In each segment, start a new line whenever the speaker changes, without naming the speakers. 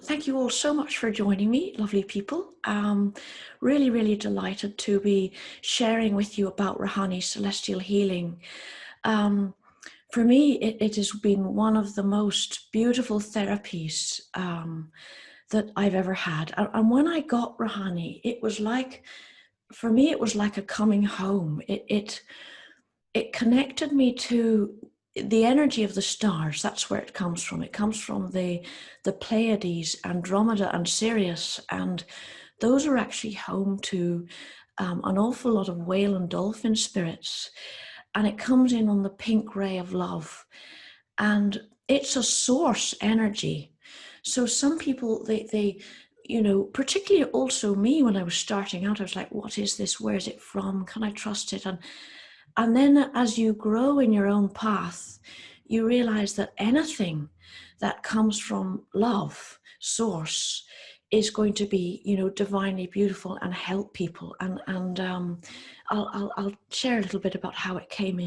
Thank you all so much for joining me, lovely people. Really, really delighted to be sharing with you about Rahanni Celestial Healing. For me, it has been one of the most beautiful therapies that I've ever had. And when I got Rahanni, it was like, for me, it was like a coming home. It connected me to the energy of the stars. That's where it comes from. It comes from the Pleiades, Andromeda and Sirius, and those are actually home to an awful lot of whale and dolphin spirits, and it comes in on the pink ray of love, and it's a source energy. So some people, they you know, particularly also me, when I was starting out, I was like, what is this? Where is it from? Can I trust it? And then as you grow in your own path, you realize that anything that comes from love, source, is going to be, you know, divinely beautiful and help people. And I'll share a little bit about how it came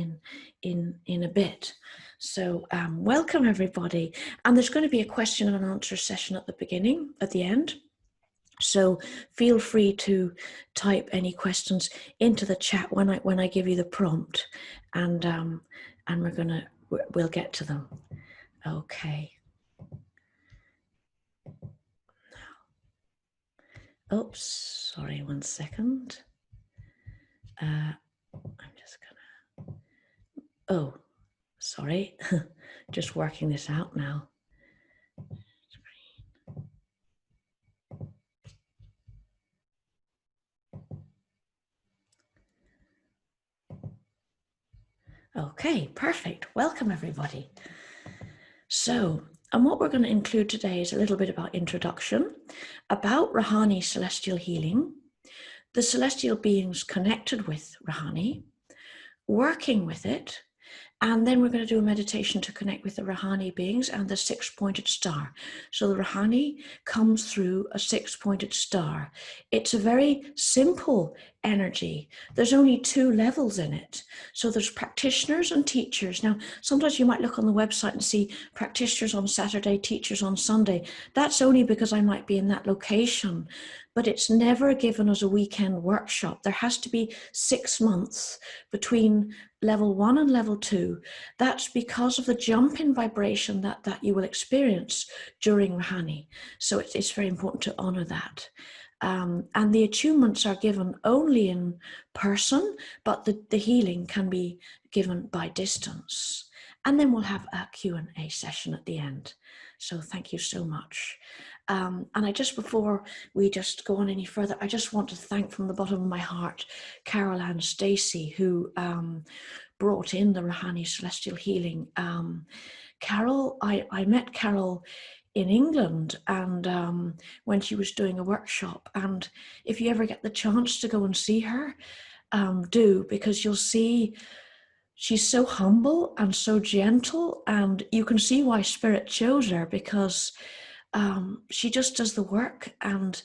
in a bit. So welcome everybody. And there's going to be a question and answer session at the beginning, at the end. So feel free to type any questions into the chat when I give you the prompt, and we'll get to them. Okay. Now, oops, sorry, 1 second. I'm just gonna. Oh, sorry, just working this out now. Okay, perfect. Welcome everybody. So, and what we're going to include today is a little bit about introduction, about Rahanni Celestial Healing, the celestial beings connected with Rahanni, working with it, and then we're going to do a meditation to connect with the Rahanni beings and the six-pointed star. So the Rahanni comes through a six-pointed star. It's a very simple energy. There's only 2 levels in it. So there's practitioners and teachers. Now, sometimes you might look on the website and see practitioners on Saturday, teachers on Sunday. That's only because I might be in that location, but it's never given as a weekend workshop. There has to be 6 months between level 1 and level 2. That's because of the jump in vibration that you will experience during Rahanni. So it's very important to honor that. And the attunements are given only in person, but the healing can be given by distance. And then we'll have a Q&A session at the end. So thank you so much. And I just, before we just go on any further, I just want to thank from the bottom of my heart Carol and Stacey, who brought in the Rahanni Celestial Healing. Carol, I met Carol in England, and when she was doing a workshop, and if you ever get the chance to go and see her, do, because you'll see she's so humble and so gentle, and you can see why Spirit chose her, because she just does the work, and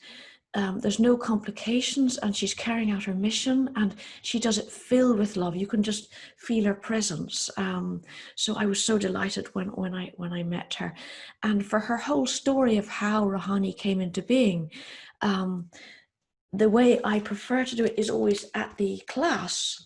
there's no complications, and she's carrying out her mission, and she does it filled with love. You can just feel her presence. So I was so delighted when I met her, and for her whole story of how Rahanni came into being. The way I prefer to do it is always at the class.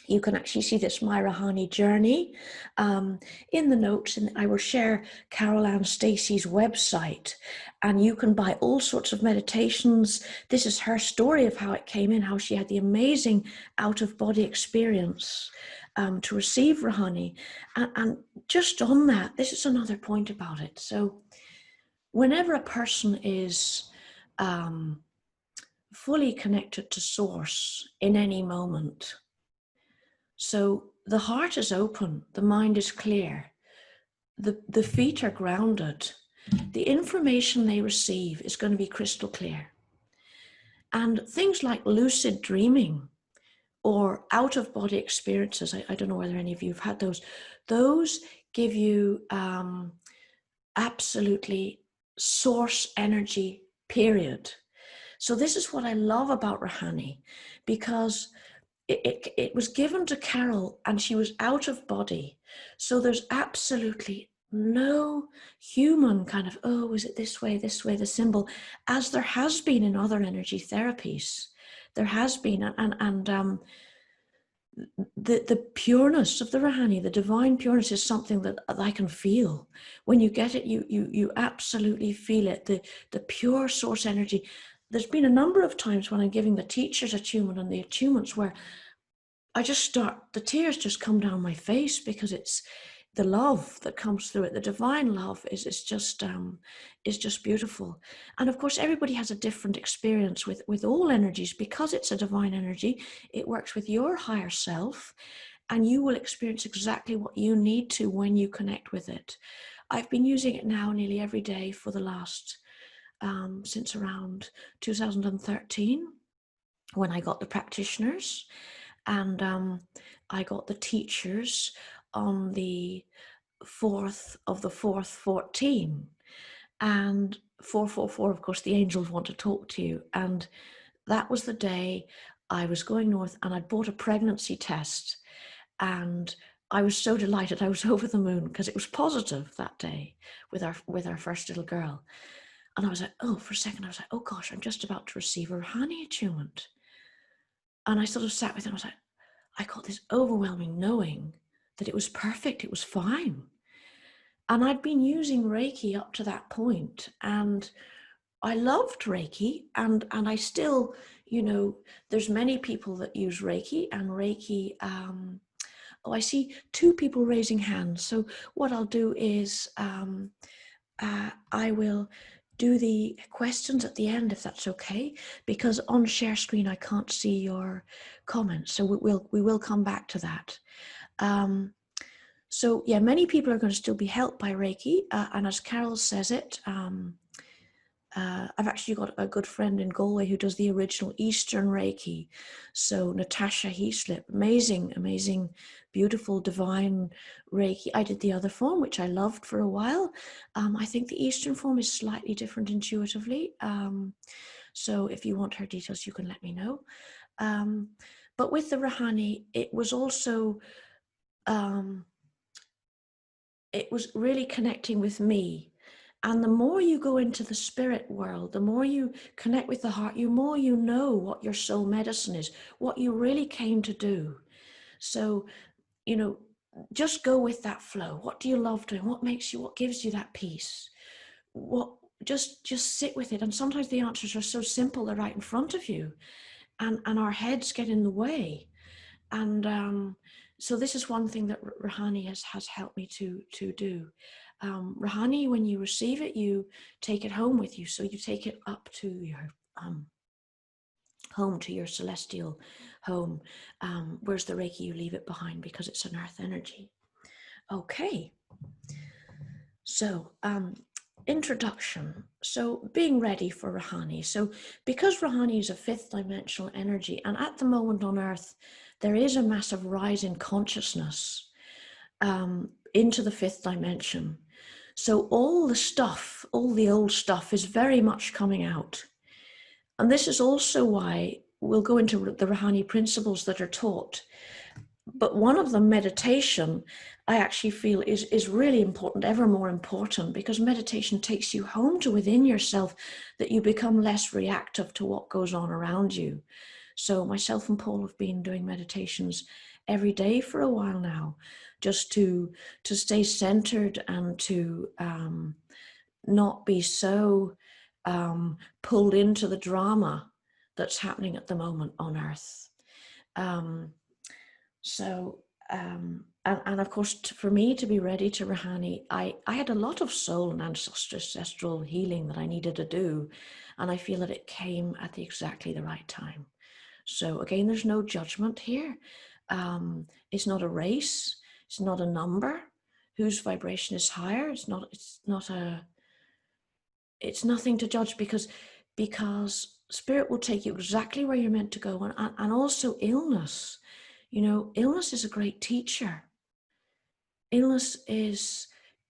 You can actually see this My Rahanni journey in the notes, and I will share Carol Ann Stacey's website, and you can buy all sorts of meditations. This is her story of how it came in, how she had the amazing out-of-body experience to receive Rahanni. And just on that, this is another point about it. So whenever a person is fully connected to Source in any moment, so the heart is open, the mind is clear, the feet are grounded, the information they receive is going to be crystal clear. And things like lucid dreaming or out-of-body experiences, I don't know whether any of you have had those give you absolutely source energy, period. So this is what I love about Rahanni, because it was given to Carol and she was out of body. So there's absolutely no human kind of, oh, is it this way, the symbol, as there has been in other energy therapies. There has been, and the pureness of the Rahanni, the divine pureness, is something that I can feel. When you get it, you absolutely feel it, the pure source energy. There's been a number of times when I'm giving the teacher's attunement and the attunements where I just start, the tears just come down my face, because it's the love that comes through it. The divine love is just beautiful. And of course, everybody has a different experience with all energies, because it's a divine energy. It works with your higher self, and you will experience exactly what you need to when you connect with it. I've been using it now nearly every day for the last, since around 2013, when I got the practitioners. And I got the teachers on the 4th of the 4th, 14. And 444, of course, the angels want to talk to you. And that was the day I was going north, and I'd bought a pregnancy test. And I was so delighted. I was over the moon, because it was positive that day with our first little girl. And I was like, oh, for a second, I was like, oh gosh, I'm just about to receive a Rahanni attunement. And I sort of sat with it, and I was like, I got this overwhelming knowing that it was perfect, it was fine. And I'd been using Reiki up to that point, and I loved Reiki, and I still, there's many people that use Reiki, and Reiki, I see 2 people raising hands. So what I'll do is I will do the questions at the end, if that's okay, because on share screen I can't see your comments, so we will come back to that. So yeah, many people are going to still be helped by Reiki, and as Carol says it, I've actually got a good friend in Galway who does the original Eastern Reiki. So Natasha Heaslip, amazing, beautiful, divine Reiki. I did the other form, which I loved for a while. I think the Eastern form is slightly different intuitively. So if you want her details, you can let me know. But with the Rahanni, it was also, it was really connecting with me. And the more you go into the spirit world, the more you connect with the heart, the more you know what your soul medicine is, what you really came to do. So, just go with that flow. What do you love doing? What gives you that peace? Just sit with it. And sometimes the answers are so simple, they're right in front of you. And our heads get in the way. And so this is one thing that Rahanni has helped me to do. Rahanni, when you receive it, you take it home with you. So you take it up to your home, to your celestial home. Whereas the Reiki, you leave it behind, because it's an earth energy. Okay. So introduction. So being ready for Rahanni. So because Rahanni is a 5th dimensional energy, and at the moment on earth, there is a massive rise in consciousness into the 5th dimension. So all the old stuff is very much coming out. And this is also why we'll go into the Rahanni principles that are taught. But one of them, meditation, I actually feel is really important, ever more important, because meditation takes you home to within yourself, that you become less reactive to what goes on around you. So myself and Paul have been doing meditations every day for a while now, just to stay centered and to not be so pulled into the drama that's happening at the moment on earth. And of course, for me to be ready to Rahanni, I had a lot of soul and ancestral healing that I needed to do, and I feel that it came at exactly the right time. So again, there's no judgment here. It's not a race. It's not a number. Whose vibration is higher? It's nothing to judge, because spirit will take you exactly where you're meant to go. And also illness. Illness is a great teacher. Illness is,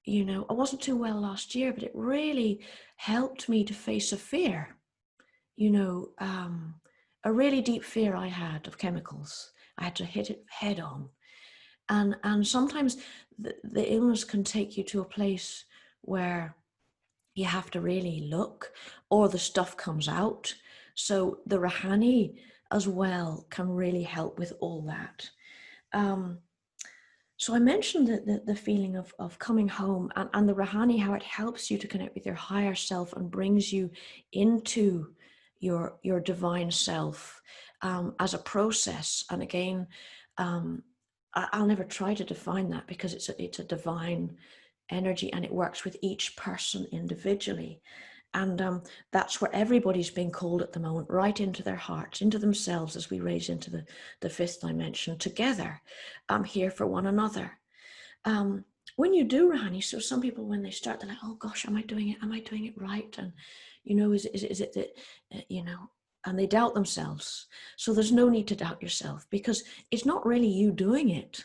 I wasn't too well last year, but it really helped me to face a fear, a really deep fear I had of chemicals I had to hit it head on. And sometimes the illness can take you to a place where you have to really look, or the stuff comes out. So the Rahanni as well can really help with all that. So I mentioned the feeling of coming home, and the Rahanni, how it helps you to connect with your higher self and brings you into your divine self as a process. And again, I'll never try to define that, because it's a divine energy, and it works with each person individually. And that's where everybody's being called at the moment, right into their hearts, into themselves, as we raise into the fifth dimension together, here for one another. When you do Rahanni, so some people, when they start, they're like, oh gosh, am I doing it? Am I doing it right? And, is it that, and they doubt themselves. So there's no need to doubt yourself, because it's not really you doing it.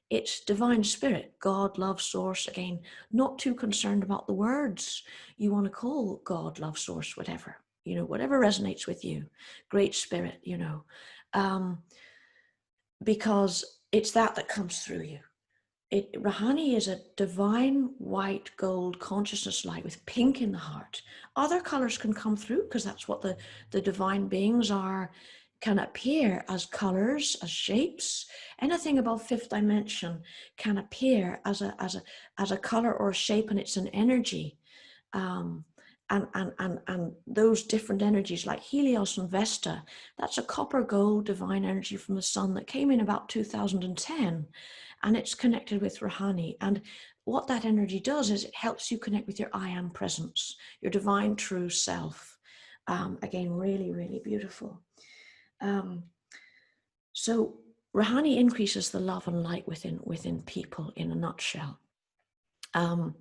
It's divine spirit, God, love, source. Again, not too concerned about the words you want to call God, love, source, whatever, whatever resonates with you. Great spirit, because it's that comes through you. Rahanni is a divine white gold consciousness light with pink in the heart. Other colors can come through, because that's what the divine beings are, can appear as colors, as shapes. Anything above fifth dimension can appear as a color or a shape, and it's an energy. And those different energies, like Helios and Vesta, that's a copper gold divine energy from the sun that came in about 2010, and it's connected with Rahanni. And what that energy does is it helps you connect with your I am presence, your divine true self. Again, really, really beautiful. So Rahanni increases the love and light within people, in a nutshell. And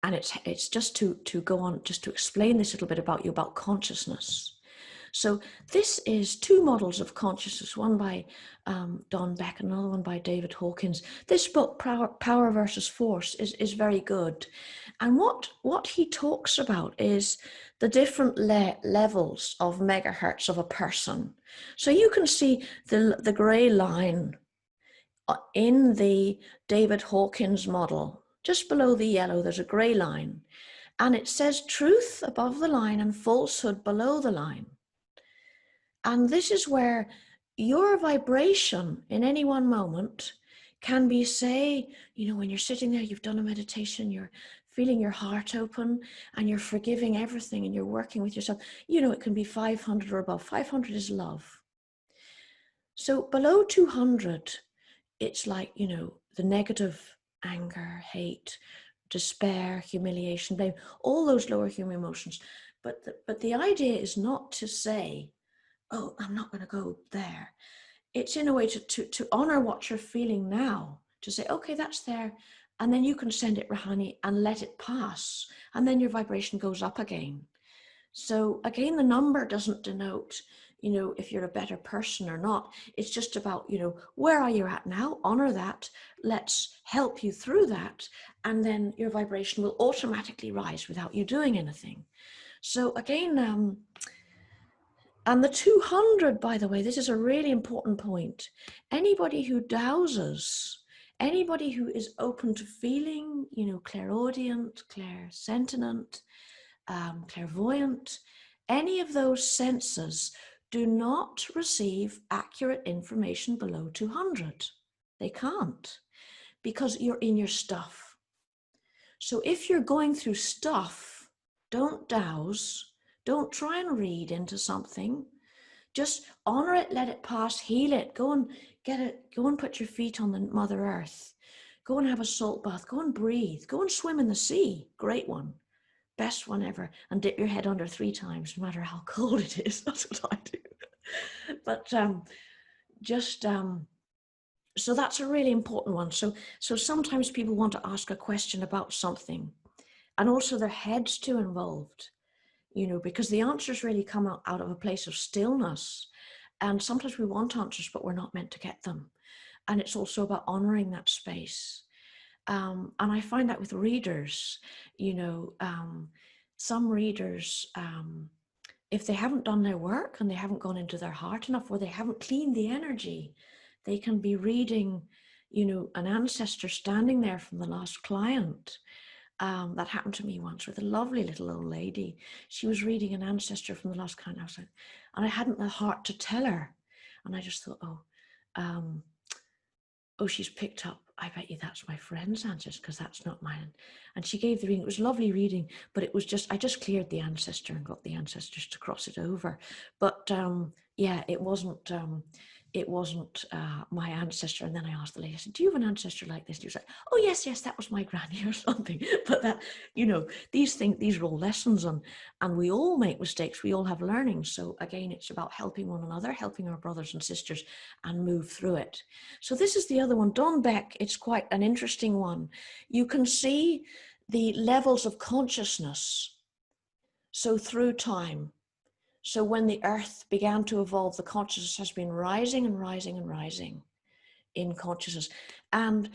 it's just to go on, just to explain this little bit about consciousness. So this is two models of consciousness, one by Don Beck and another one by David Hawkins. This book, Power versus Force, is very good. And what he talks about is the different levels of megahertz of a person. So you can see the gray line in the David Hawkins model. Just below the yellow, there's a gray line. And it says truth above the line and falsehood below the line. And this is where your vibration in any one moment can be, say, when you're sitting there, you've done a meditation, you're feeling your heart open and you're forgiving everything and you're working with yourself. It can be 500 or above. 500 is love. So below 200, it's like, the negative, anger, hate, despair, humiliation, blame, all those lower human emotions. But the idea is not to say, oh, I'm not going to go there. It's in a way to honor what you're feeling now, to say, okay, that's there. And then you can send it Rahanni and let it pass. And then your vibration goes up again. So again, the number doesn't denote, if you're a better person or not. It's just about, where are you at now? Honor that. Let's help you through that. And then your vibration will automatically rise without you doing anything. So again, and the 200, by the way, this is a really important point. Anybody who dowses, anybody who is open to feeling, clairaudient, clairsentient, clairvoyant, any of those senses do not receive accurate information below 200. They can't, because you're in your stuff. So if you're going through stuff, don't douse, don't try and read into something. Just honor it, let it pass, heal it. Go and get it. Go and put your feet on the Mother Earth. Go and have a salt bath. Go and breathe. Go and swim in the sea. Great one. Best one ever. And dip your head under 3 times, no matter how cold it is. That's what I do. But so that's a really important one. So sometimes people want to ask a question about something, and also their head's too involved, because the answers really come out of a place of stillness. And sometimes we want answers, but we're not meant to get them. And it's also about honoring that space. And I find that with readers, some readers, if they haven't done their work and they haven't gone into their heart enough, or they haven't cleaned the energy, they can be reading, you know, an ancestor standing there from the last client. That happened to me once with a lovely little old lady. She was reading an ancestor from the last client. And I hadn't the heart to tell her. And I just thought, oh, she's picked up, I bet you that's my friend's ancestor, because that's not mine. And she gave the reading. It was lovely reading, but it was just, I just cleared the ancestor and got the ancestors to cross it over. But yeah, it wasn't my ancestor. And then I asked the lady, I said, do you have an ancestor like this? And she was like, oh yes, that was my granny or something. But that, you know, these are all lessons, and we all make mistakes. We all have learnings. So again, it's about helping one another, helping our brothers and sisters, and move through it. So this is the other one, Don Beck. It's quite an interesting one. You can see the levels of consciousness. So through time. So when the earth began to evolve, the consciousness has been rising and rising and rising in consciousness. And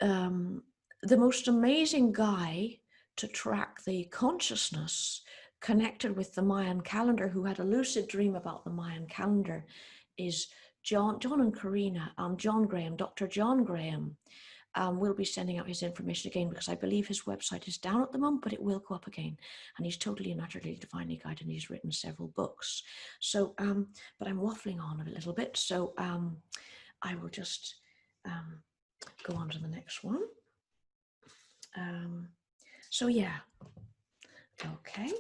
the most amazing guy to track the consciousness connected with the Mayan calendar, who had a lucid dream about the Mayan calendar, is John and Karina, John Graham, Dr. John Graham. We'll be sending out his information again, because I believe his website is down at the moment, but it will go up again. And he's totally and utterly divinely guided, and he's written several books. So, but I'm waffling on a little bit. So I will just go on to the next one. So yeah, okay.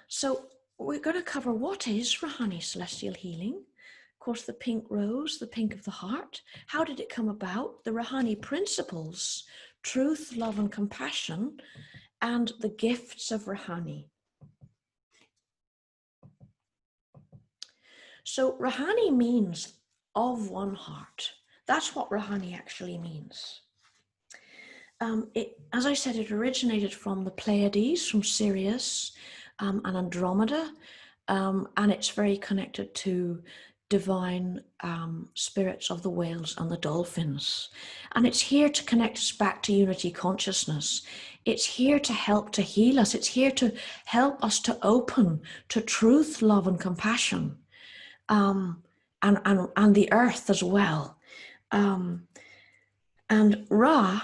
So we're going to cover what is Rahanni Celestial Healing. Of course, the pink rose, the pink of the heart. How did it come about? The Rahanni principles, truth, love, and compassion, and the gifts of Rahanni. So Rahanni means of one heart. That's what Rahanni actually means. As I said, it originated from the Pleiades, from Sirius and Andromeda, and it's very connected to divine spirits of the whales and the dolphins. And it's here to connect us back to unity consciousness. It's here to help to heal us. It's here to help us to open to truth, love, and compassion, and the earth as well. And Ra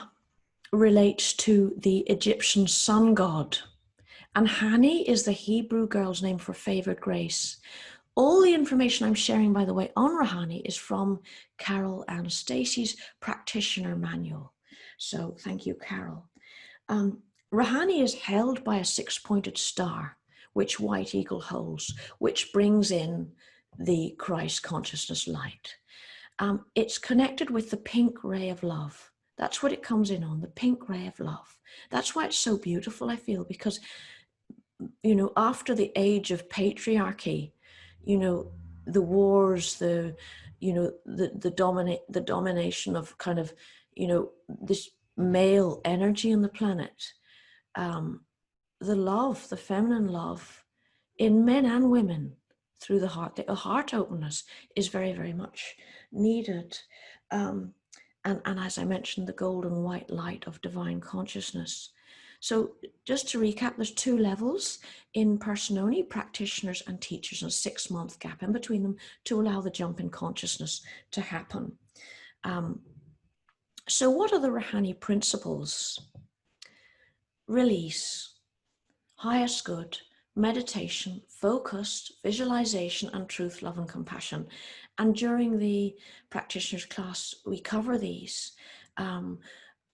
relates to the Egyptian sun god. And Hani is the Hebrew girl's name for favored grace. All the information I'm sharing, by the way, on Rahanni is from Carol and Stacey's practitioner manual. So thank you, Carol. Rahanni is held by a six-pointed star, which White Eagle holds, which brings in the Christ consciousness light. It's connected with the pink ray of love. That's what it comes in on, the pink ray of love. That's why it's so beautiful, I feel, because, you know, after the age of patriarchy, you know, the wars, the domination of kind of, you know, this male energy on the planet, the love, the feminine love in men and women through the heart openness is very, very much needed. And as I mentioned, the golden white light of divine consciousness. So just to recap, there's two levels: in-person only, practitioners and teachers, and a 6-month gap in between them to allow the jump in consciousness to happen. So what are the Rahanni principles? Release, highest good, meditation, focused, visualization, and truth, love, and compassion. And during the practitioners class, we cover these.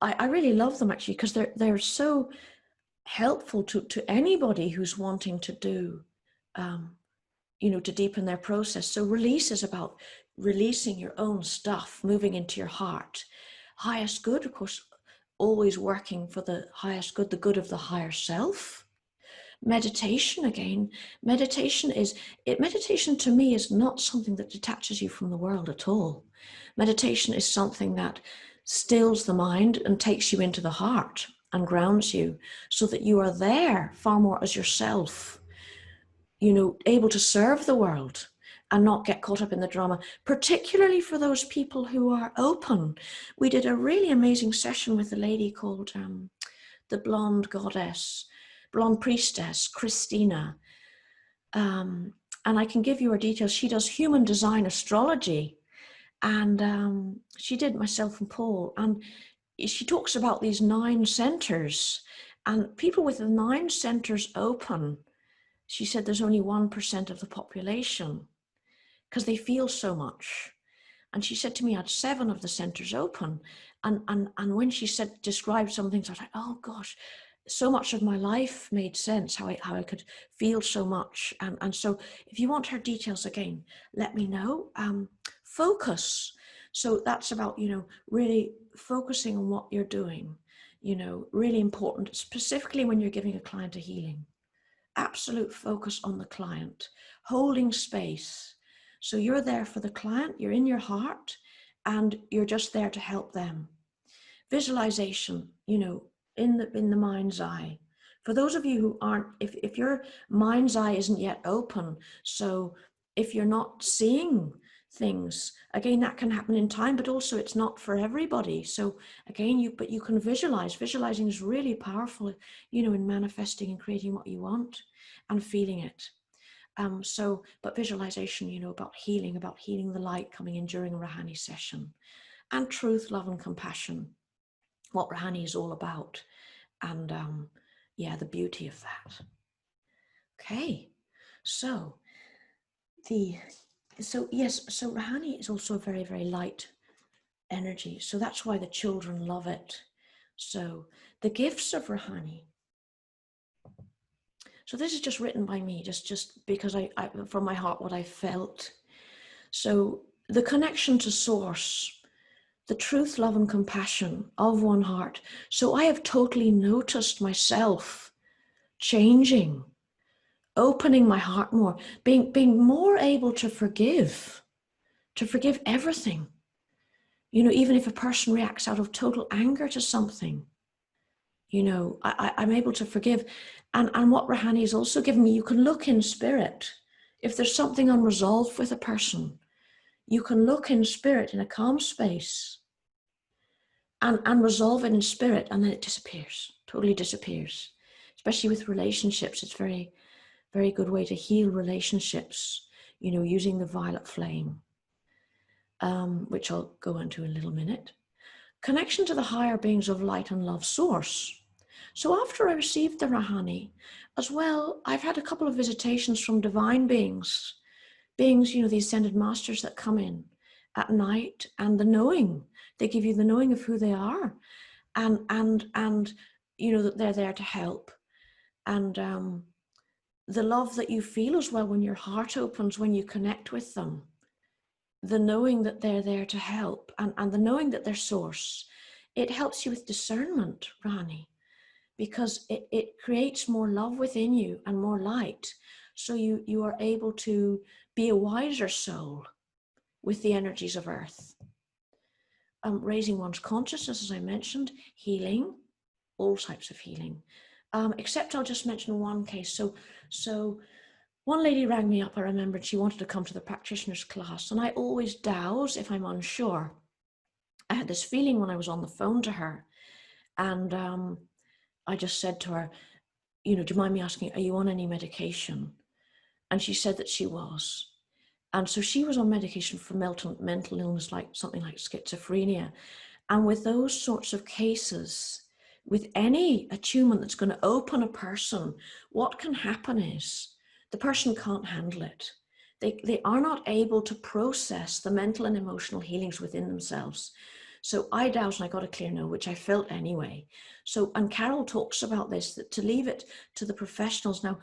I really love them, actually, because they're so helpful to anybody who's wanting to do, you know, to deepen their process. So release is about releasing your own stuff, moving into your heart. Highest good, of course, always working for the highest good, the good of the higher self. Meditation, again, meditation to me is not something that detaches you from the world at all. Meditation is something that stills the mind and takes you into the heart and grounds you, so that you are there far more as yourself, you know, able to serve the world and not get caught up in the drama, particularly for those people who are open. We did a really amazing session with a lady called the Blonde Goddess, blonde priestess, Christina. And I can give you her details. She does human design astrology. And she did myself and Paul. And she talks about these 9 centers. And people with the 9 centers open, she said there's only 1% of the population because they feel so much. And she said to me, I had 7 of the centers open. And when she said, described some things, I was like, oh gosh, so much of my life made sense, how I could feel so much. And so if you want her details again, let me know. Focus. So that's about, really focusing on what you're doing, really important, specifically when you're giving a client a healing. Absolute focus on the client, holding space. So you're there for the client, you're in your heart, and you're just there to help them. Visualization, in the mind's eye. For those of you who aren't, if your mind's eye isn't yet open, so if you're not seeing things, again, that can happen in time, but also it's not for everybody. So again, but you can visualize. Visualizing is really powerful, in manifesting and creating what you want and feeling it. But visualization, about healing the light coming in during a Rahanni session, and truth, love, and compassion, what Rahanni is all about, and the beauty of that. Okay, so Rahanni is also a very, very light energy, so that's why the children love it. So the gifts of Rahanni. So this is just written by me, just because I from my heart, what I felt. So the connection to source, the truth, love, and compassion of one heart. So I have totally noticed myself changing, opening my heart more, being more able to forgive everything. Even if a person reacts out of total anger to something, I'm able to forgive. And what Rahanni has also given me, you can look in spirit. If there's something unresolved with a person, you can look in spirit in a calm space and resolve it in spirit, and then it disappears, totally disappears. Especially with relationships, it's very, very good way to heal relationships, using the violet flame, which I'll go into in a little minute. Connection to the higher beings of light and love source. So after I received the Rahanni, as well, I've had a couple of visitations from divine beings, the ascended masters that come in at night, and the knowing, they give you the knowing of who they are, and that they're there to help. And the love that you feel as well when your heart opens, when you connect with them, the knowing that they're there to help, and the knowing that they're source, it helps you with discernment, Rahanni, because it creates more love within you and more light. So you are able to be a wiser soul with the energies of earth. Raising one's consciousness, as I mentioned, healing, all types of healing. Except I'll just mention one case. So one lady rang me up, I remembered she wanted to come to the practitioner's class, and I always douse if I'm unsure. I had this feeling when I was on the phone to her, and I just said to her, do you mind me asking, are you on any medication? And she said that she was. And so she was on medication for mental illness, like something like schizophrenia. And with those sorts of cases, with any attunement that's going to open a person, what can happen is the person can't handle it. They are not able to process the mental and emotional healings within themselves. So I doubt, and I got a clear no, which I felt anyway. So, and Carol talks about this, that to leave it to the professionals. Now,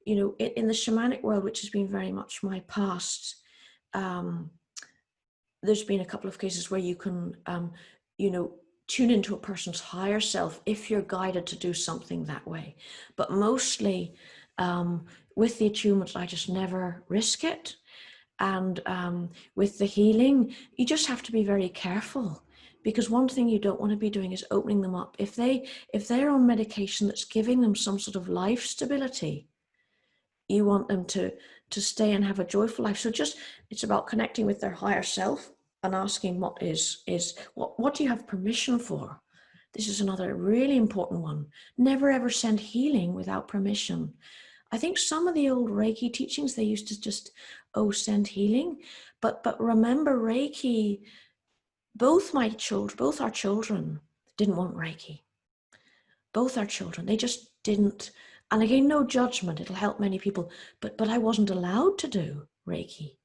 in the shamanic world, which has been very much my past, there's been a couple of cases where you can, tune into a person's higher self if you're guided to do something that way. But mostly with the attunements, I just never risk it. And with the healing, you just have to be very careful, because one thing you don't want to be doing is opening them up. If they're on medication that's giving them some sort of life stability, you want them to stay and have a joyful life. So it's about connecting with their higher self and asking what do you have permission for? This is another really important one. Never ever send healing without permission. I think some of the old Reiki teachings, they used to just, send healing. But remember, Reiki, both our children didn't want Reiki. Both our children, they just didn't. And again, no judgment, it'll help many people. But I wasn't allowed to do Reiki.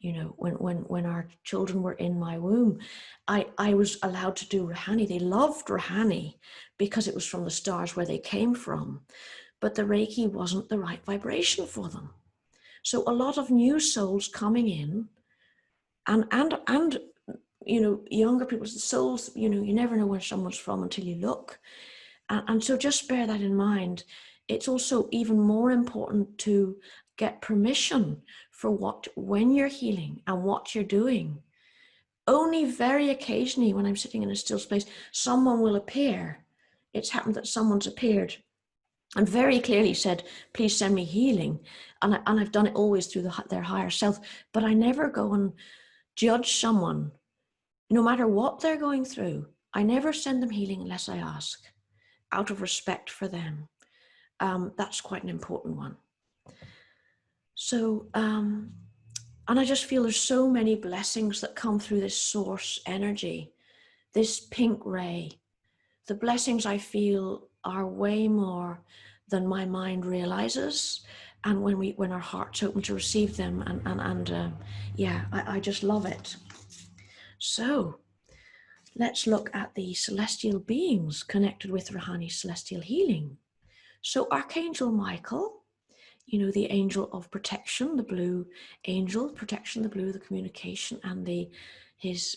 You know, when our children were in my womb, I was allowed to do Rahanni. They loved Rahanni because it was from the stars where they came from. But the Reiki wasn't the right vibration for them. So a lot of new souls coming in, and you know, younger people's souls, you know, you never know where someone's from until you look. And so just bear that in mind. It's also even more important to get permission for when you're healing and what you're doing. Only very occasionally, when I'm sitting in a still space, someone will appear. It's happened that someone's appeared and very clearly said, please send me healing. And I've done it always through their higher self, but I never go and judge someone, no matter what they're going through. I never send them healing unless I ask, out of respect for them. That's quite an important one. So, and I just feel there's so many blessings that come through this source energy, this pink ray. The blessings I feel are way more than my mind realizes. And when our heart's open to receive them, I just love it. So let's look at the celestial beings connected with Rahanni Celestial Healing. So Archangel Michael, you know, the angel of protection, the blue angel, protection, the blue, the communication, and his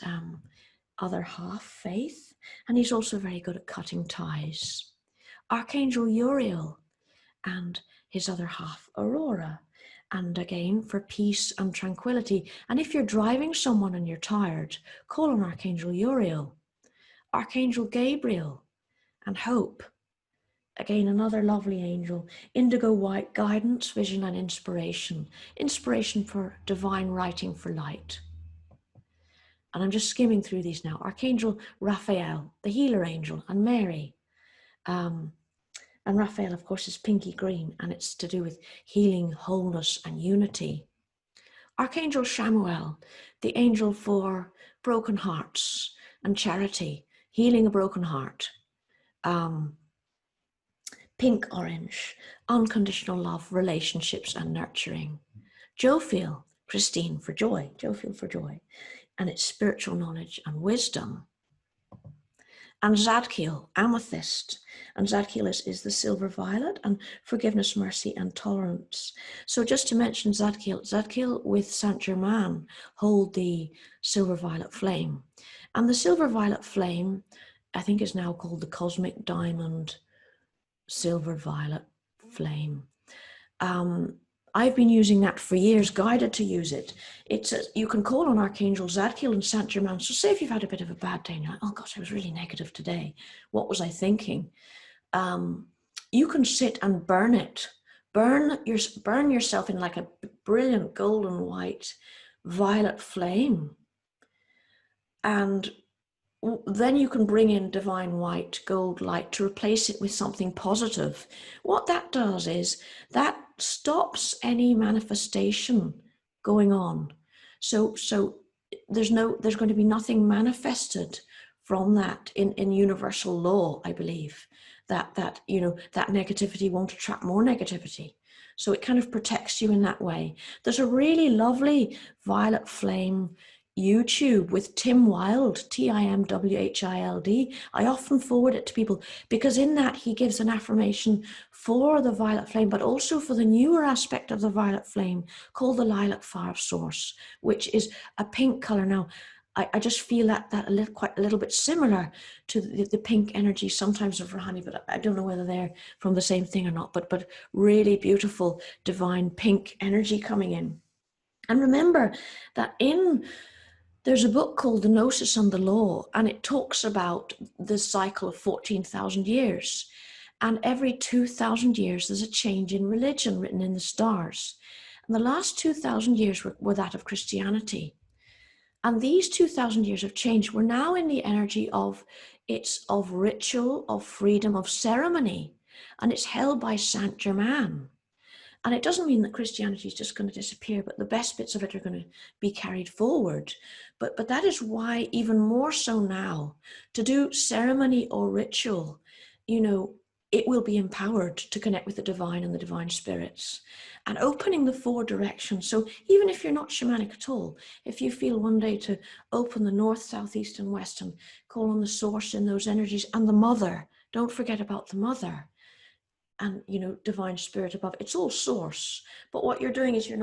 other half, Faith. And he's also very good at cutting ties. Archangel Uriel and his other half, Aurora. And again, for peace and tranquility. And if you're driving someone and you're tired, call on Archangel Uriel. Archangel Gabriel and Hope. Again, another lovely angel. Indigo white, guidance, vision, and inspiration. Inspiration for divine writing for light. And I'm just skimming through these now. Archangel Raphael, the healer angel, and Mary. And Raphael, of course, is pinky green, and it's to do with healing, wholeness, and unity. Archangel Chamuel, the angel for broken hearts and charity, healing a broken heart. Pink orange, unconditional love, relationships, and nurturing. Jophiel, Christine, for joy, Jophiel for joy, and it's spiritual knowledge and wisdom. And Zadkiel, amethyst, and Zadkiel is the silver violet, and forgiveness, mercy, and tolerance. So just to mention Zadkiel with Saint Germain hold the silver violet flame, and the silver violet flame, I think, is now called the cosmic diamond silver violet flame. I've been using that for years, guided to use it. You can call on Archangel Zadkiel and Saint Germain. So say if you've had a bit of a bad day and you're like, oh gosh, I was really negative today. What was I thinking? You can sit and burn it. Burn yourself in like a brilliant golden white violet flame. And then you can bring in divine white gold light to replace it with something positive. What that does is that stops any manifestation going on. So there's going to be nothing manifested from that in universal law, I believe, that you know, that negativity won't attract more negativity. So it kind of protects you in that way. There's a really lovely violet flame YouTube with Tim Wild, Timwhild. I often forward it to people because in that he gives an affirmation for the violet flame, but also for the newer aspect of the violet flame called the lilac fire source, which is a pink color. Now, I just feel that quite a little bit similar to the pink energy sometimes of Rahanni, but I don't know whether they're from the same thing or not, but really beautiful, divine pink energy coming in. And remember that there's a book called The Gnosis and the Law, and it talks about the cycle of 14,000 years. And every 2,000 years, there's a change in religion written in the stars. And the last 2,000 years were that of Christianity. And these 2,000 years of change, we're now in the energy of It's of ritual, of freedom, of ceremony, and it's held by Saint Germain. And it doesn't mean that Christianity is just going to disappear, but the best bits of it are going to be carried forward. But that is why, even more so now, to do ceremony or ritual, it will be empowered to connect with the divine and the divine spirits, and opening the 4 directions. So even if you're not shamanic at all, if you feel one day to open the north, south, east, and west and call on the source in those energies and the mother, don't forget about the mother. And divine spirit above, it's all source. But what you're doing is you're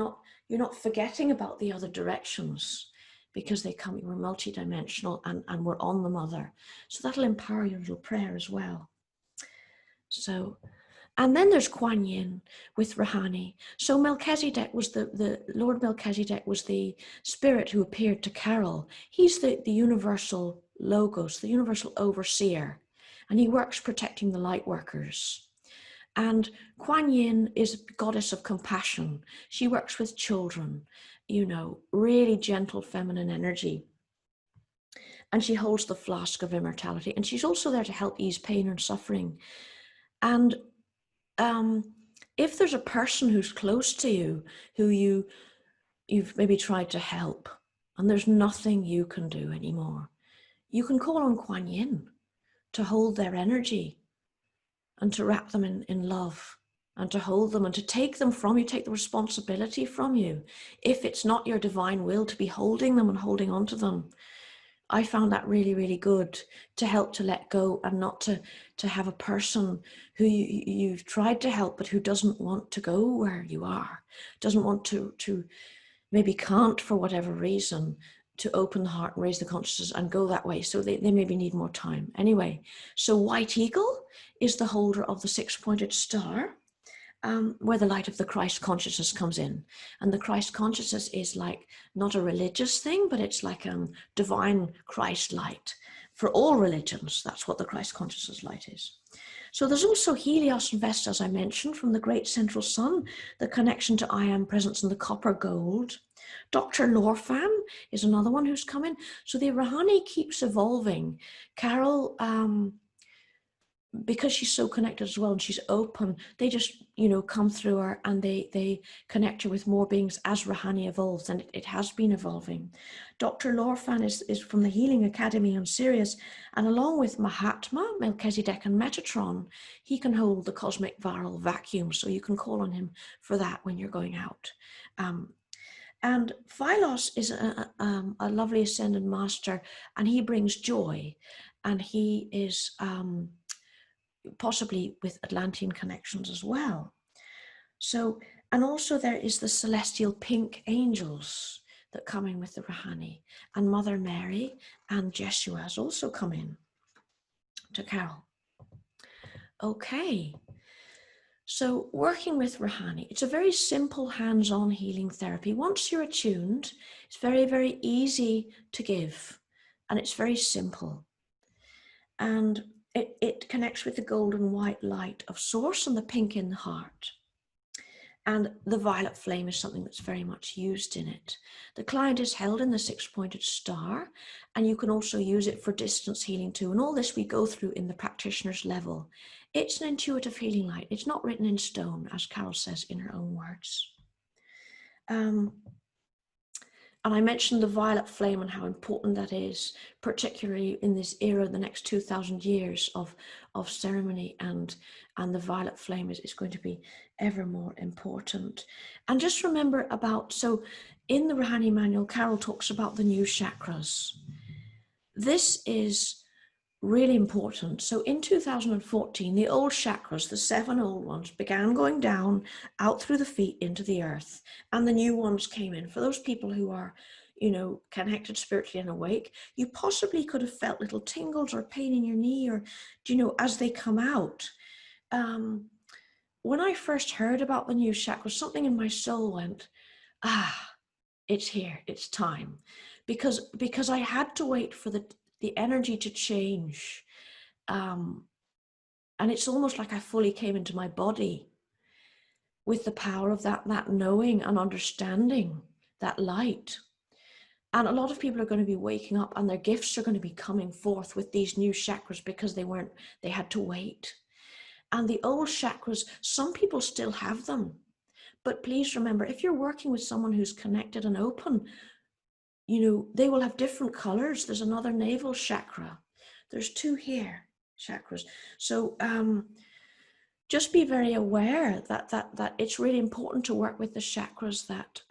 not forgetting about the other directions, because we're multidimensional, and we're on the mother. So that'll empower your little prayer as well. So, and then there's Kuan Yin with Rahanni. So Melchizedek was the Lord Melchizedek was the spirit who appeared to Carol. He's the universal logos, the universal overseer, and he works protecting the light workers. And Kuan Yin is a goddess of compassion. She works with children, really gentle feminine energy. And she holds the flask of immortality. And she's also there to help ease pain and suffering. And if there's a person who's close to you, who you've maybe tried to help, and there's nothing you can do anymore, you can call on Kuan Yin to hold their energy and to wrap them in love, and to hold them and to take them from you, take the responsibility from you. If it's not your divine will to be holding them and holding on to them, I found that really, really good, to help to let go, and not to have a person who you've tried to help, but who doesn't want to go where you are, doesn't want to maybe can't for whatever reason, to open the heart and raise the consciousness and go that way. So they maybe need more time. Anyway, so White Eagle is the holder of the 6-pointed star, where the light of the Christ consciousness comes in. And the Christ consciousness is like not a religious thing, but it's like divine Christ light for all religions. That's what the Christ consciousness light is. So there's also Helios and Vesta, as I mentioned, from the great central sun, the connection to I am presence and the copper gold. Dr. Lorfan is another one who's come in. So the Rahanni keeps evolving. Carol, because she's so connected as well, and she's open, they just come through her, and they connect her with more beings as Rahanni evolves, and it has been evolving. Dr. Lorfan is from the Healing Academy on Sirius, and along with Mahatma, Melchizedek, and Metatron, he can hold the cosmic viral vacuum, so you can call on him for that when you're going out. And Philos is a lovely ascended master, and he brings joy, and he is possibly with Atlantean connections as well. So, and also there is the celestial pink angels that come in with the Rahanni, and Mother Mary and Jeshua has also come in to Carol. Okay, so working with Rahanni, it's a very simple hands-on healing therapy. Once you're attuned, it's very, very easy to give, and it's very simple. And it connects with the golden white light of source and the pink in the heart. And the violet flame is something that's very much used in it. The client is held in the 6-pointed star, and you can also use it for distance healing too. And all this we go through in the practitioner's level. It's an intuitive healing light. It's not written in stone, as Carol says in her own words. And I mentioned the violet flame and how important that is, particularly in this era, the next 2,000 years of ceremony, and the violet flame is going to be ever more important. And just remember so in the Rahanni manual, Carol talks about the new chakras. This is really important. So in 2014, the old chakras, the 7 old ones, began going down out through the feet into the earth, and the new ones came in. For those people who are, connected spiritually and awake, you possibly could have felt little tingles or pain in your knee, or, as they come out. When I first heard about the new chakras, something in my soul went, it's here, it's time. Because I had to wait for the energy to change. And it's almost like I fully came into my body with the power of that knowing and understanding, that light. And a lot of people are going to be waking up and their gifts are going to be coming forth with these new chakras because they had to wait. And the old chakras, some people still have them. But please remember, if you're working with someone who's connected and open, they will have different colors. There's another navel chakra. There's 2 here, chakras. So just be very aware that it's really important to work with the chakras that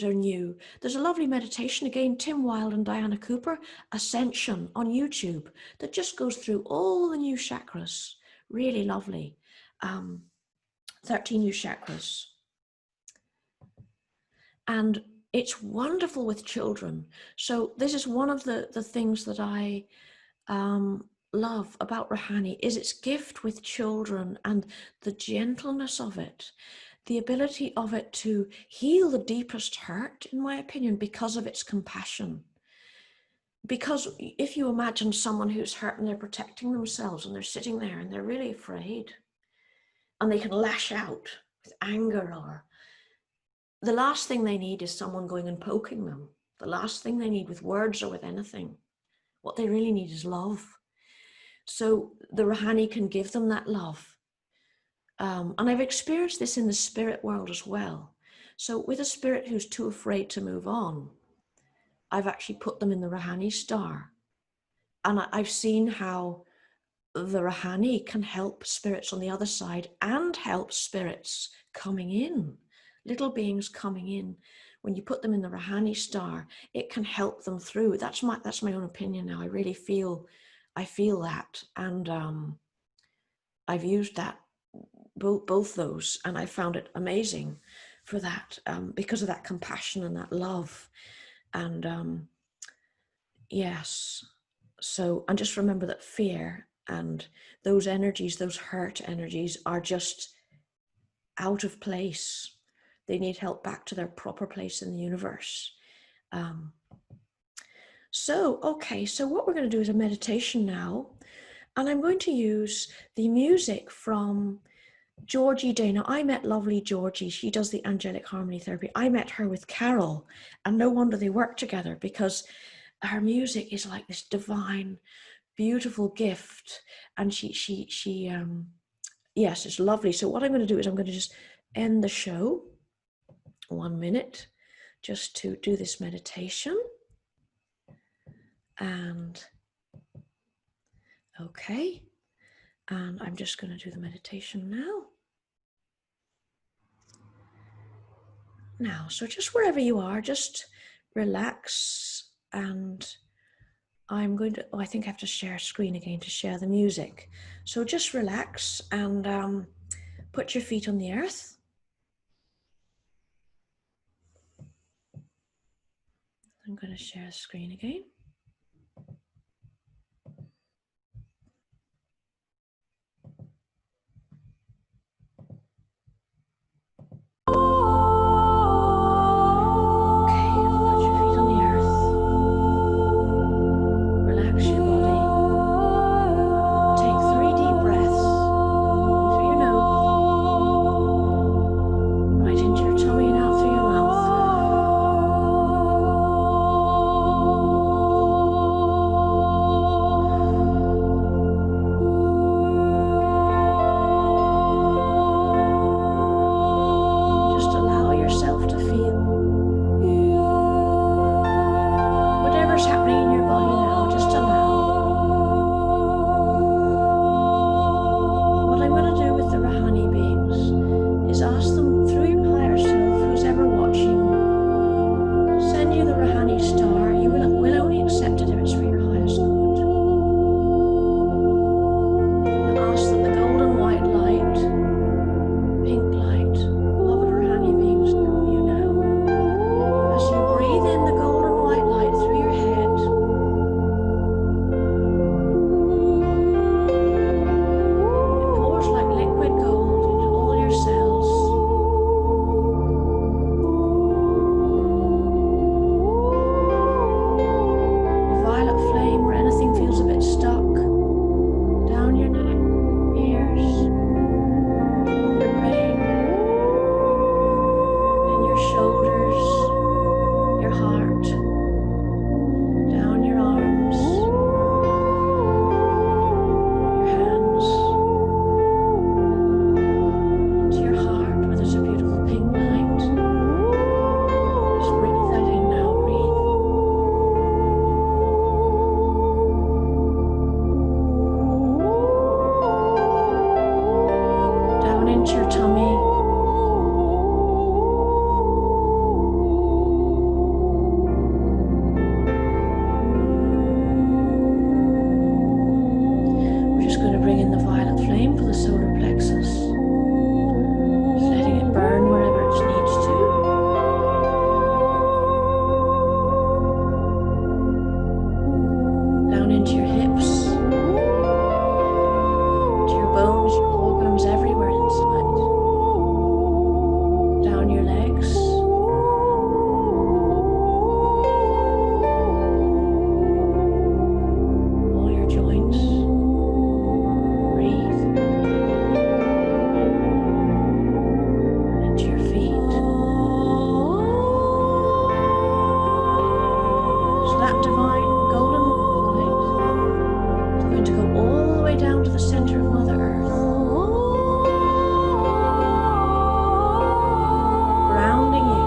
are new. There's a lovely meditation, again, Tim Wilde and Diana Cooper, Ascension on YouTube, that just goes through all the new chakras. Really lovely. 13 new chakras. And it's wonderful with children. So this is one of the things that I love about Rahanni, is its gift with children and the gentleness of it, the ability of it to heal the deepest hurt, in my opinion, because of its compassion. Because if you imagine someone who's hurt and they're protecting themselves and they're sitting there and they're really afraid and they can lash out with anger, or the last thing they need is someone going and poking them. The last thing they need with words or with anything. What they really need is love. So the Rahanni can give them that love. And I've experienced this in the spirit world as well. So with a spirit who's too afraid to move on, I've actually put them in the Rahanni star. And I've seen how the Rahanni can help spirits on the other side and help spirits coming in, little beings coming in. When you put them in the Rahanni star, it can help them through. That's my own opinion now. I really feel that. And I've used that, both those, and I found it amazing for that, because of that compassion and that love. And yes, so, and just remember that fear and those energies, those hurt energies, are just out of place. They need help back to their proper place in the universe. So what we're going to do is a meditation now, and I'm going to use the music from Georgie Day. Now, I met lovely Georgie. She does the angelic harmony therapy. I met her with Carol, and no wonder they work together, because her music is like this divine, beautiful gift. And yes, it's lovely. So what I'm going to do is I'm going to just end the show 1 minute just to do this meditation. And okay, and I'm just going to do the meditation now. Now, so just wherever you are, just relax, and I'm going to, I think I have to share screen again to share the music. So just relax and put your feet on the earth. I'm going to share the screen again. into your tummy. We're just going to bring in the violet flame for the solar plexus. Just letting it burn wherever it needs to. Down into your hips, to your bones, your organs, everywhere inside. Down your legs. All your joints. Breathe. Into your feet. So that divine golden light is going to go all the way down to the center of Mother Earth, grounding you,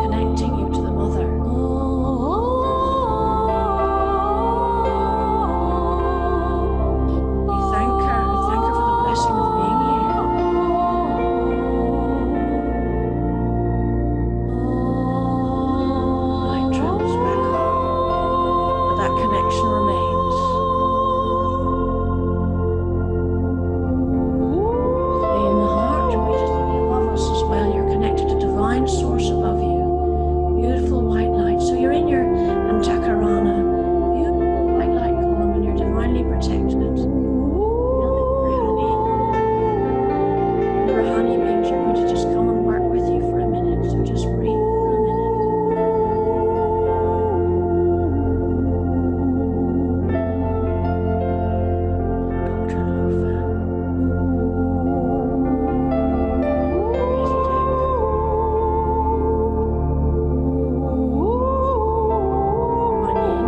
connecting you to the Mother. We thank her for the blessing of being here. Light travels back up, but that connection remains. Stay in the heart, immediately above us as well. You're connected to divine source above you. Beautiful white light. So you're in your Antakarana, beautiful white light column, and you're divinely protected. Rahanni. The Rahanni beings are going to just come and work with you for a minute. So just breathe for a minute. Dr. Lorfa. Crazy deck. Onion.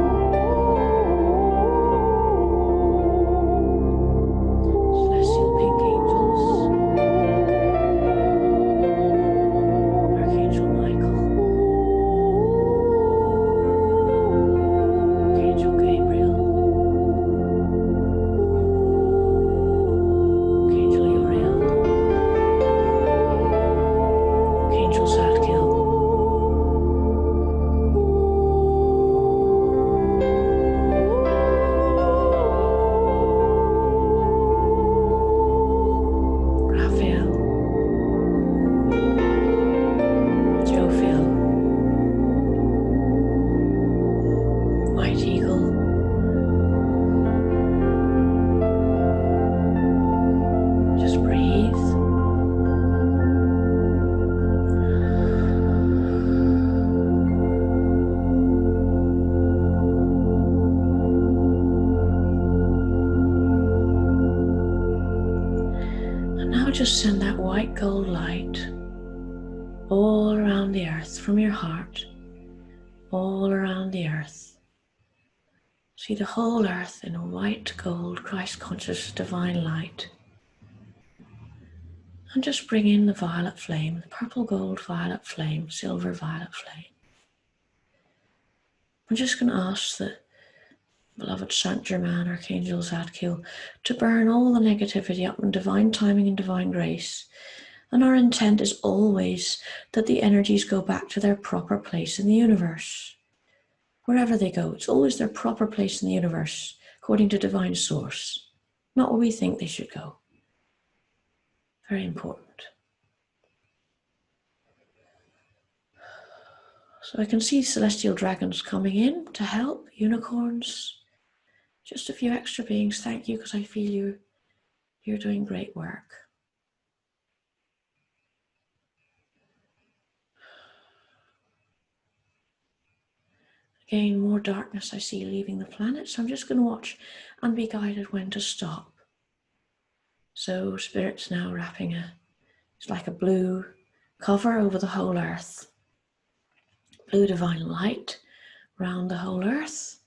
Celestial pink angels. Archangel Michael. Archangel Gabriel. Archangel Uriel. Archangel Zadkiel. Raphael. Jophiel. White Eagle. Just breathe. And now just send that white gold light all around the earth from your heart, all around the earth. See the whole earth in a white gold Christ conscious divine light. And just bring in the violet flame, the purple gold violet flame, silver violet flame. I'm just going to ask the beloved Saint Germain, Archangel Zadkiel, to burn all the negativity up in divine timing and divine grace. And our intent is always that the energies go back to their proper place in the universe. Wherever they go, it's always their proper place in the universe, according to divine source, not where we think they should go. Very important. So I can see celestial dragons coming in to help, unicorns, just a few extra beings. Thank you, because I feel you're doing great work. Again, more darkness I see leaving the planet, so I'm just going to watch and be guided when to stop. So Spirit's now wrapping it's like a blue cover over the whole earth. Blue divine light around the whole earth.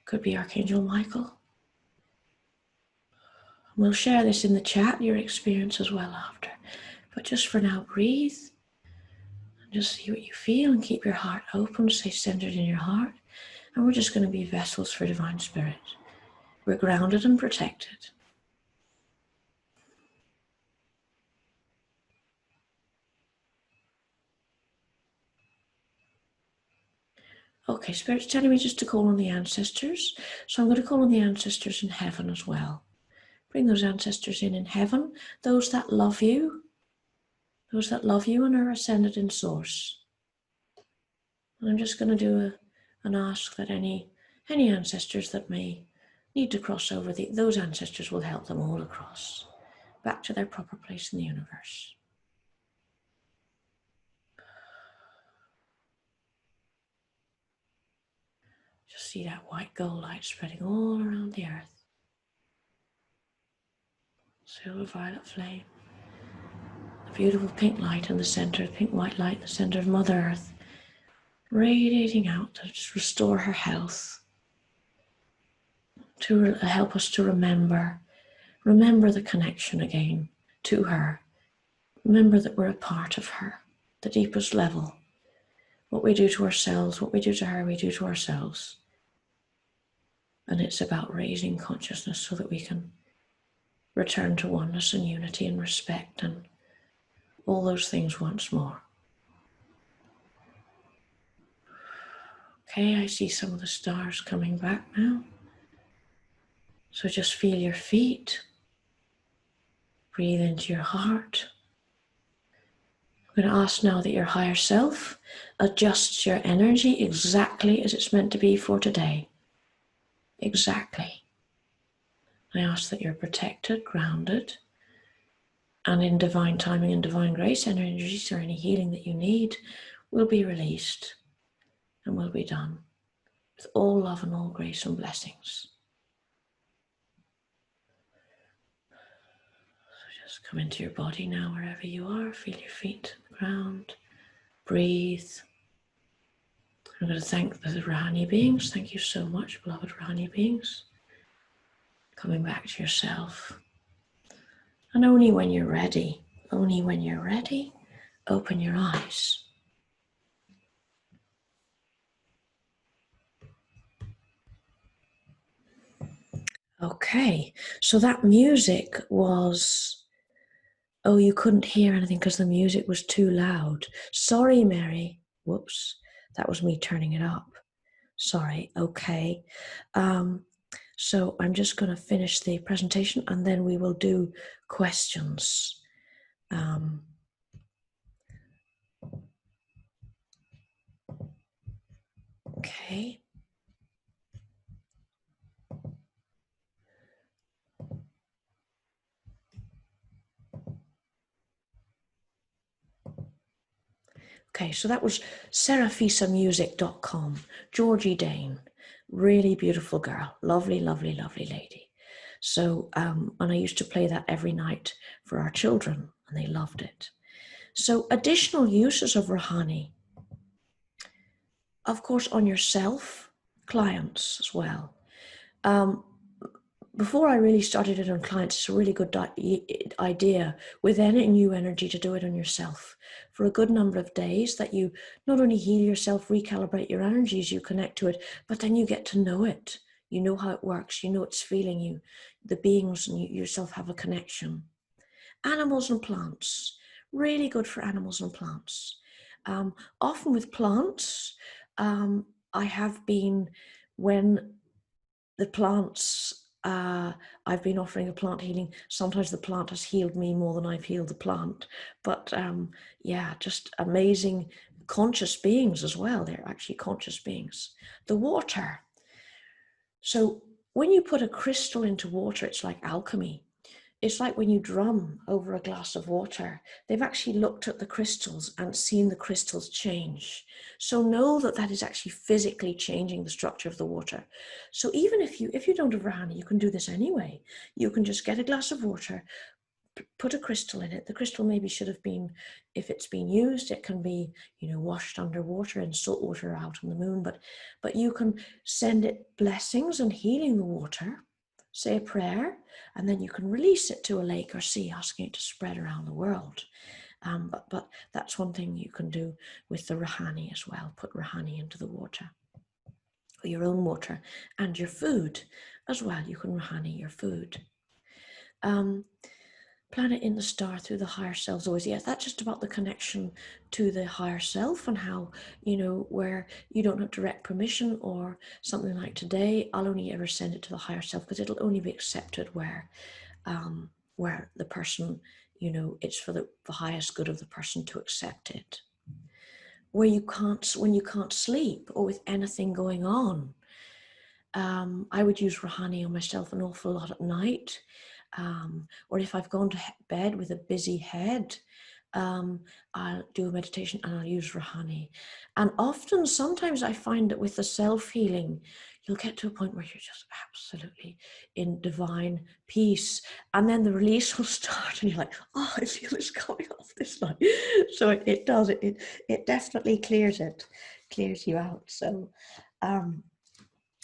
Could be Archangel Michael. We'll share this in the chat, your experience as well after. But just for now, breathe. And just see what you feel and keep your heart open, stay centered in your heart. And we're just going to be vessels for Divine Spirit. We're grounded and protected. Okay, Spirit's telling me just to call on the ancestors. So I'm going to call on the ancestors in heaven as well. Bring those ancestors in heaven, those that love you and are ascended in source. And I'm just going to do an ask that any ancestors that may need to cross over, those ancestors will help them all across, back to their proper place in the universe. Just see that white gold light spreading all around the earth. Silver violet flame. The beautiful pink light in the center, pink white light in the center of Mother Earth, radiating out to just restore her health, to help us to remember the connection again to her. Remember that we're a part of her, the deepest level. What we do to ourselves, what we do to her, we do to ourselves. And it's about raising consciousness so that we can return to oneness and unity and respect and all those things once more. Okay, I see some of the stars coming back now. So just feel your feet. Breathe into your heart. I'm going to ask now that your higher self adjusts your energy exactly as it's meant to be for today. Exactly. I ask that you're protected, grounded, and in divine timing and divine grace, energies or any healing that you need will be released and will be done with all love and all grace and blessings. So just come into your body now, wherever you are. Feel your feet on the ground. Breathe. I'm going to thank the Rahanni beings. Thank you so much, beloved Rahanni beings. Coming back to yourself. And only when you're ready, open your eyes. Okay, so that music was, oh, you couldn't hear anything because the music was too loud. Sorry, Mary. Whoops, that was me turning it up. Sorry, okay. So I'm just going to finish the presentation and then we will do questions. Okay. Okay, so that was seraphisamusic.com, Georgie Dane, really beautiful girl, lovely, lovely, lovely lady. So, and I used to play that every night for our children and they loved it. So additional uses of Rahanni, of course, on yourself, clients as well. Before I really started it on clients, it's a really good idea with any new energy to do it on yourself for a good number of days, that you not only heal yourself, recalibrate your energies, you connect to it, but then you get to know it. You know how it works, you know it's feeling you. The beings and you yourself have a connection. Animals and plants, really good for animals and plants. Often with plants, I have been, when the plants, I've been offering a plant healing. Sometimes the plant has healed me more than I've healed the plant. But yeah, just amazing conscious beings as well. They're actually conscious beings. The water. So when you put a crystal into water, it's like alchemy. It's like when you drum over a glass of water, they've actually looked at the crystals and seen the crystals change. So know that that is actually physically changing the structure of the water. So even if you don't have Rahanni, you can do this anyway. You can just get a glass of water, put a crystal in it. The crystal maybe should have been, if it's been used, it can be, washed underwater in salt water out on the moon, but you can send it blessings and healing the water, say a prayer, and then you can release it to a lake or sea, asking it to spread around the world. But that's one thing you can do with the Rahanni as well. Put Rahanni into the water, or your own water, and your food as well. You can Rahanni your food. Planet in the star through the higher selves always. Yes, that's just about the connection to the higher self and how, where you don't have direct permission or something like today, I'll only ever send it to the higher self because it'll only be accepted where the person, it's for the highest good of the person to accept it. When you can't sleep or with anything going on, I would use Rahanni on myself an awful lot at night. Or if I've gone to bed with a busy head, I'll do a meditation and I'll use Rahanni. And often, sometimes I find that with the self-healing, you'll get to a point where you're just absolutely in divine peace. And then the release will start and you're like, oh, I feel this coming off this night. So it does, it definitely clears you out. So,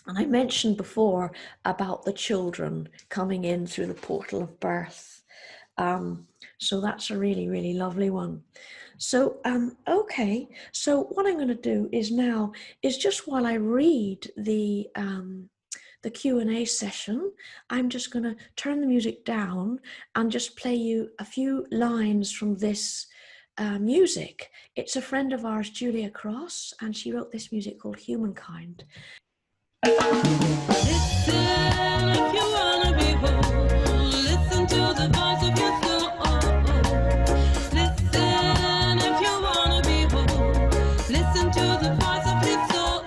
and I mentioned before about the children coming in through the portal of birth. So that's a really, really lovely one. So, okay. So what I'm going to do is just while I read the Q&A session, I'm just going to turn the music down and just play you a few lines from this music. It's a friend of ours, Julia Cross, and she wrote this music called Humankind.
Listen if you wanna be whole. Listen to the voice of your soul. Listen if you wanna be whole. Listen to the voice of your soul.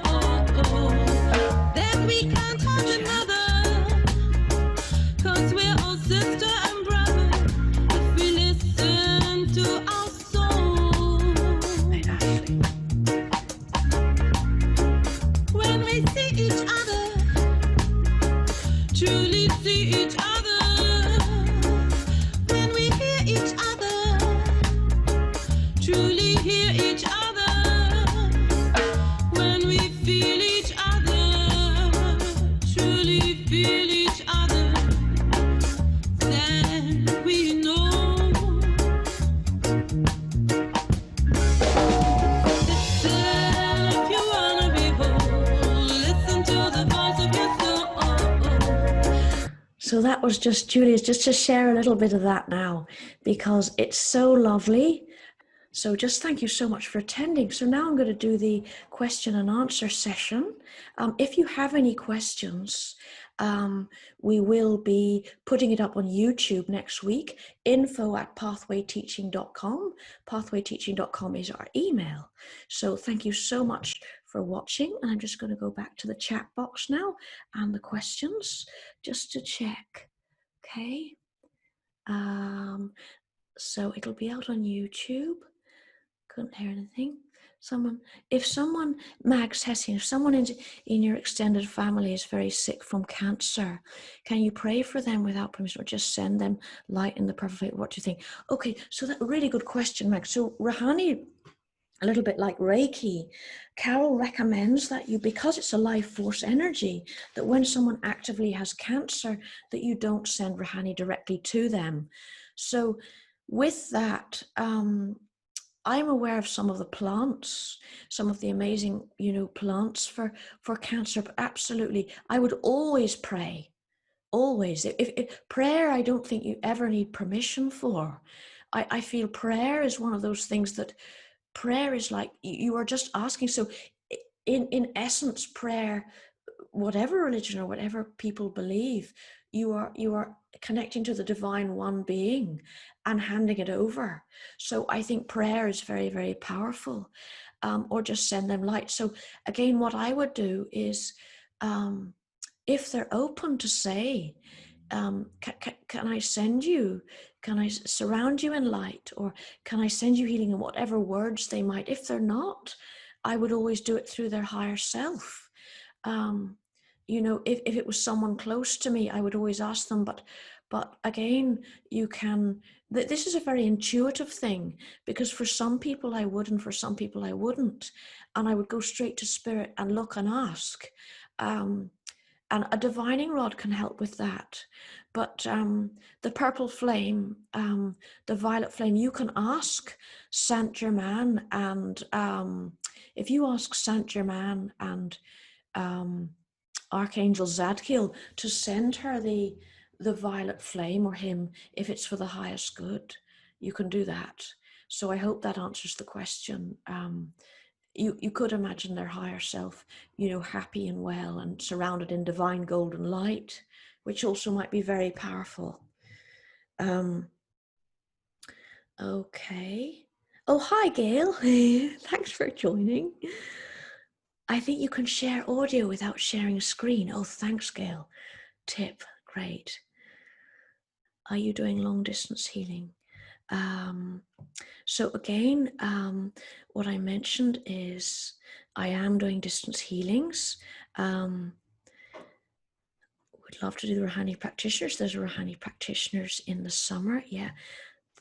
Then we can't hurt another, 'cause we're all sister and brother. If we listen to our soul. When we see each other, truly see each other. When we hear each other, truly hear each other. When we feel each other, truly feel each other. Then we know. Listen if you wanna be whole. Listen to the voice of your soul.
So that was just Julia's, just to share a little bit of that now, because it's so lovely. So just thank you so much for attending. So now I'm going to do the question and answer session. If you have any questions, we will be putting it up on YouTube next week, info@pathwayteaching.com. Pathwayteaching.com is our email. So thank you so much for watching. And I'm just going to go back to the chat box now and the questions just to check. Okay. So it'll be out on YouTube. Couldn't hear anything. Max Hessing, if someone in your extended family is very sick from cancer, can you pray for them without permission or just send them light in the perfect way? What do you think? Okay, so that's a really good question, Max. So Rahanni, a little bit like Reiki, Carol recommends that because it's a life force energy, that when someone actively has cancer, that you don't send Rahanni directly to them. So with that, I'm aware of some of the plants, some of the amazing, plants for cancer, but absolutely, I would always pray, always. If prayer, I don't think you ever need permission for. I feel prayer is one of those things that prayer is like, you are just asking. So in essence, prayer, whatever religion or whatever people believe, you are connecting to the divine one being and handing it over. So I think prayer is very, very powerful. Or just send them light. So again, what I would do is, if they're open to say, can I send you, can I surround you in light, or can I send you healing, in whatever words they might. If they're not, I would always do it through their higher self. If it was someone close to me, I would always ask them, but again, this is a very intuitive thing, because for some people I would, and for some people I wouldn't. And I would go straight to spirit and look and ask. And a divining rod can help with that. But the purple flame, the violet flame, you can ask Saint Germain, and if you ask Saint Germain and Archangel Zadkiel to send her the the violet flame or him if it's for the highest good. You can do that. So I hope that answers the question. You could imagine their higher self, happy and well and surrounded in divine golden light, which also might be very powerful. Okay. Oh, hi, Gail. Thanks for joining. I think you can share audio without sharing a screen. Oh, thanks, Gail. Tip, great. Are you doing long distance healing? So again, what I mentioned is I am doing distance healings. Would love to do the Rahanni practitioners. There's Rahanni practitioners in the summer. Yeah.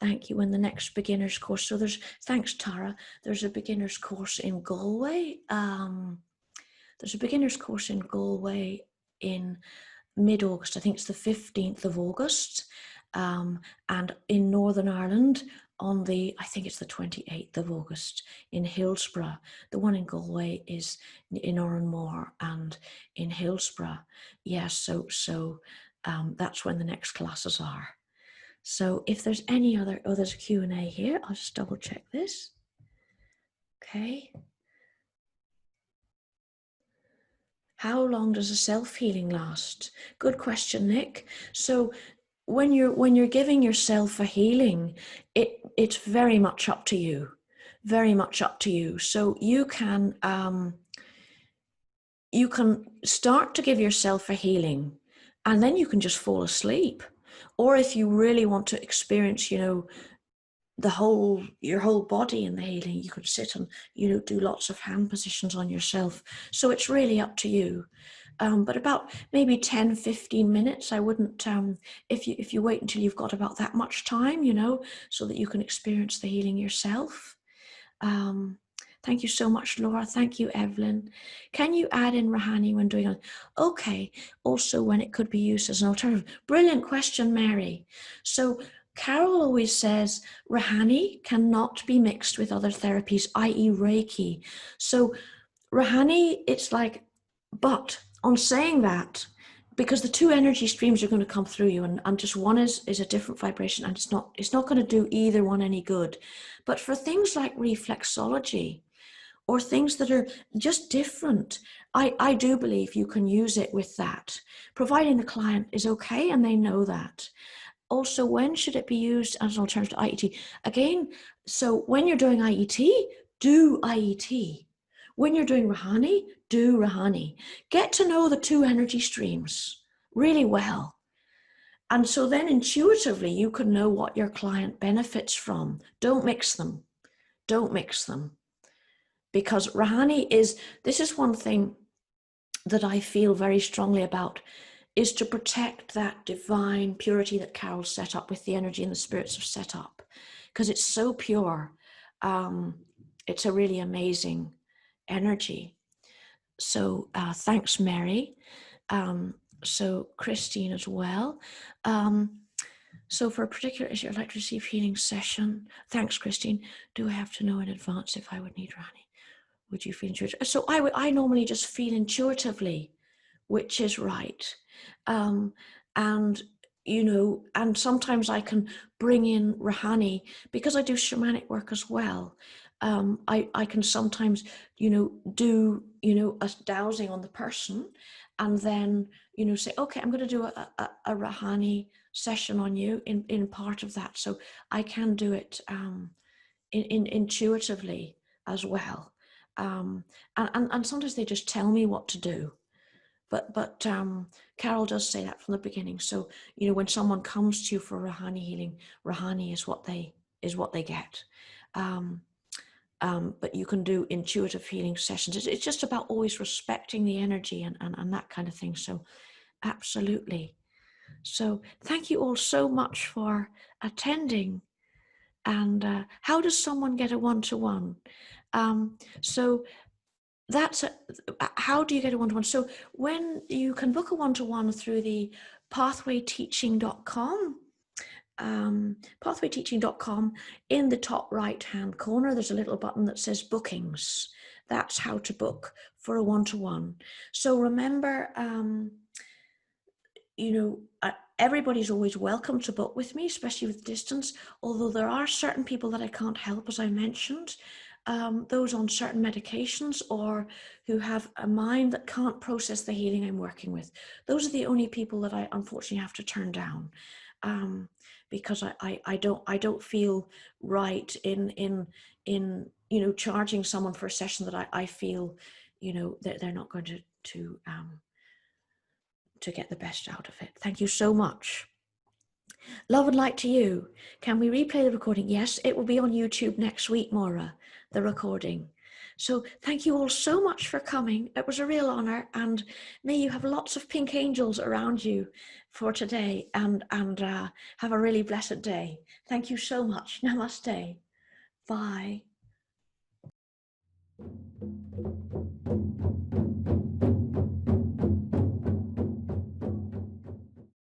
Thank you. In the next beginner's course. So thanks, Tara. There's a beginner's course in Galway. There's a beginner's course in Galway in mid-August. I think it's the 15th of August. And in Northern Ireland I think it's the 28th of August in Hillsborough. The one in Galway is in Oranmore and in Hillsborough. Yes, so that's when the next classes are. So if there's any other, there's a Q&A here. I'll just double check this. Okay. How long does a self-healing last? Good question, Nick. So when you're giving yourself a healing, it's very much up to you. Very much up to you. So you can start to give yourself a healing and then you can just fall asleep. Or if you really want to experience, your whole body in the healing, you could sit and, do lots of hand positions on yourself. So it's really up to you. But about maybe 10, 15 minutes, I wouldn't, if you wait until you've got about that much time, so that you can experience the healing yourself. Thank you so much, Laura. Thank you, Evelyn. Can you add in Rahanni when doing it? Okay. Also, when it could be used as an alternative. Brilliant question, Mary. So Carol always says Rahanni cannot be mixed with other therapies, i.e. Reiki. So Rahanni, it's like, but on saying that, because the two energy streams are going to come through you, and just one is a different vibration, and it's not going to do either one any good. But for things like reflexology or things that are just different, I do believe you can use it with that, providing the client is okay and they know that. Also, when should it be used as an alternative to IET? Again, so when you're doing IET, do IET. When you're doing Rahanni, do Rahanni. Get to know the two energy streams really well. And so then intuitively, you can know what your client benefits from. Don't mix them. Don't mix them. Because Rahanni this is one thing that I feel very strongly about, is to protect that divine purity that Carol set up with the energy and the spirits have set up, because it's so pure. It's a really amazing energy. So thanks, Mary. So Christine as well. So for a particular issue, I'd like to receive healing session. Thanks, Christine. Do I have to know in advance if I would need Rahanni? Would you feel intuitive? So I normally just feel intuitively which is right. And sometimes I can bring in Rahanni because I do shamanic work as well. I can sometimes, do, a dowsing on the person and then, say, okay, I'm going to do a Rahanni session on you in part of that. So I can do it intuitively as well. And sometimes they just tell me what to do. But Carol does say that from the beginning. So, when someone comes to you for Rahanni healing, Rahanni is what they get. But you can do intuitive healing sessions. It's just about always respecting the energy and that kind of thing. So absolutely. So thank you all so much for attending. And how does someone get a one-to-one? So that's how do you get a one-to-one? So when you can book a one-to-one through the pathwayteaching.com, pathwayteaching.com, in the top right hand corner there's a little button that says bookings. That's how to book for a one-to-one. So remember, everybody's always welcome to book with me, especially with distance, although there are certain people that I can't help, as I mentioned, those on certain medications or who have a mind that can't process the healing I'm working with. Those are the only people that I unfortunately have to turn down, because I don't feel right in charging someone for a session that I feel that they're not going to get the best out of it. Thank you so much. Love and light to you. Can we replay the recording? Yes, it will be on YouTube next week, Maura, the recording. So thank you all so much for coming. It was a real honor, and may you have lots of pink angels around you for today, and have a really blessed day. Thank you so much. Namaste. Bye.